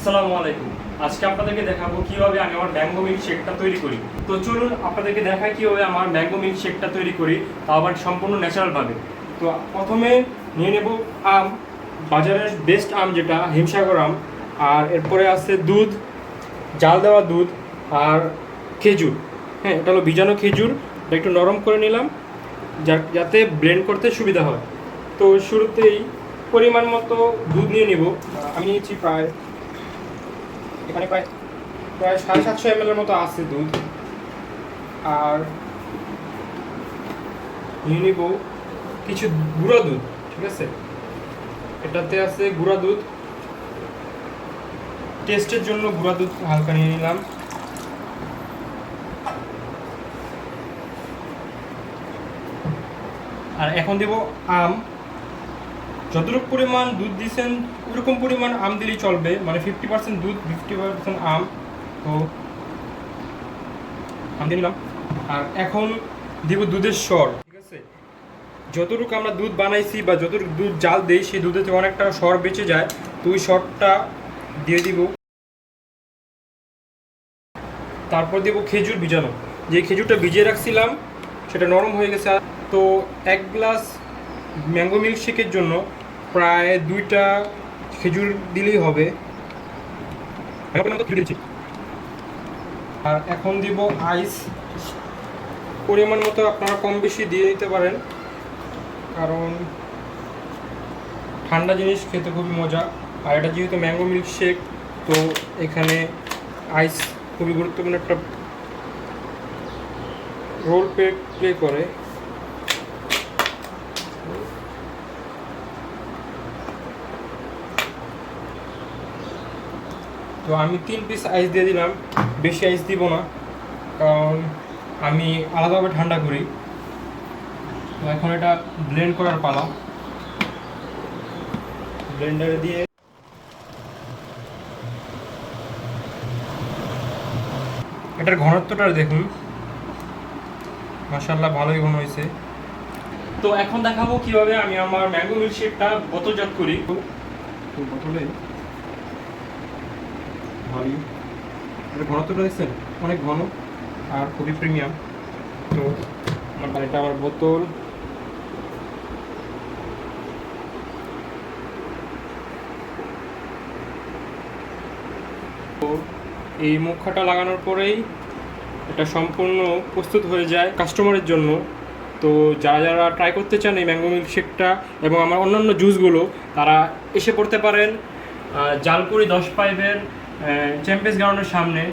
আসসালামু আলাইকুম। আজকে আপনাদেরকে দেখাবো কিভাবে আমি আমার ম্যাঙ্গো মিল্ক শেকটা তৈরি করি। তো চলুন আপনাদেরকে দেখাই কিভাবে আমার ম্যাঙ্গো মিল্ক শেকটা তৈরি করি, তাও আবার সম্পূর্ণ ন্যাচারালভাবে। তো প্রথমে নিয়ে নেব আম, বাজারের বেস্ট আম যেটা হিমসাগর আম, আর এরপরে আছে দুধ, জাল দেওয়া দুধ, আর খেজুর। হ্যাঁ, এটা হলো বীজাণু খেজুর। এটা একটু নরম করে নিলাম যাতে ব্লেন্ড করতে সুবিধা হয়। তো শুরুতেই পরিমাণ মতো দুধ নিয়ে নিব। আমি নিয়েছি এখানে প্রায় প্রায় 750 ml এর মতো আছে দুধ। আর নিয়ে নিব কিছু গুঁড়া দুধ, ঠিক আছে? এটাতে আছে গুঁড়া দুধ, টেস্টের জন্য গুঁড়া দুধ হালকা নিয়ে নিলাম। আর এখন দেব আম। যতটুকু পরিমাণ দুধ দিচ্ছেন ওরকম পরিমাণ আম দিলেই চলবে, মানে 50% দুধ 50% আম। তো আম দিয়ে নিলাম। আর এখন দিব দুধের সর, ঠিক আছে? যতটুকু আমরা দুধ বানাইছি বা যতটুকু দুধ জাল দেই সেই দুধে থেকে অনেকটা সর বেঁচে যায়, তো ওই সরটা দিয়ে দিব। তারপর দেব খেজুর ভিজানো, যে খেজুরটা ভিজিয়ে রাখছিলাম সেটা নরম হয়ে গেছে। তো 1 গ্লাস ম্যাঙ্গো মিল্ক শেকের জন্য প্রায় 2টা খেজুর দিলেই হবে। আর এখন দিব আইস, পরিমাণ মতো আপনারা কম বেশি দিয়ে নিতে পারেন, কারণ ঠান্ডা জিনিস খেতে খুবই মজা। আর এটা যেহেতু ম্যাঙ্গো মিল্ক শেক, তো এখানে আইস খুবই গুরুত্বপূর্ণ একটা রোল প্লে করে। তো আমি 3 পিস আইস দিয়ে দিলাম, বেশি আইস দিব না, কারণ আমি আলাদাভাবে ঠান্ডা করি। তো এখন এটা ব্লেন্ড করার পালা। ব্লেন্ডারে দিয়ে এটার ঘনত্বটা দেখুন, মাশাআল্লাহ ভালোই ঘন হয়েছে। তো এখন দেখাবো কিভাবে আমি আমার ম্যাঙ্গো মিল্ক শেকটা বোতলজাত করি। তো বোতলে ভালোই এটা ঘনত্বটা দেখছেন, অনেক ঘন আর খুবই প্রিমিয়াম। তো এটা আমার বোতল। তো এই মুখাটা লাগানোর পরেই এটা সম্পূর্ণ প্রস্তুত হয়ে যায় কাস্টমারের জন্য। তো যারা যারা ট্রাই করতে চান এই ম্যাঙ্গো মিল্ক শেকটা এবং আমার অন্যান্য জুসগুলো, তারা এসে পড়তে পারেন জালকুড়ি 10 পাইপের চ্যাম্পিয়ন্স গ্রাউন্ডের সামনে।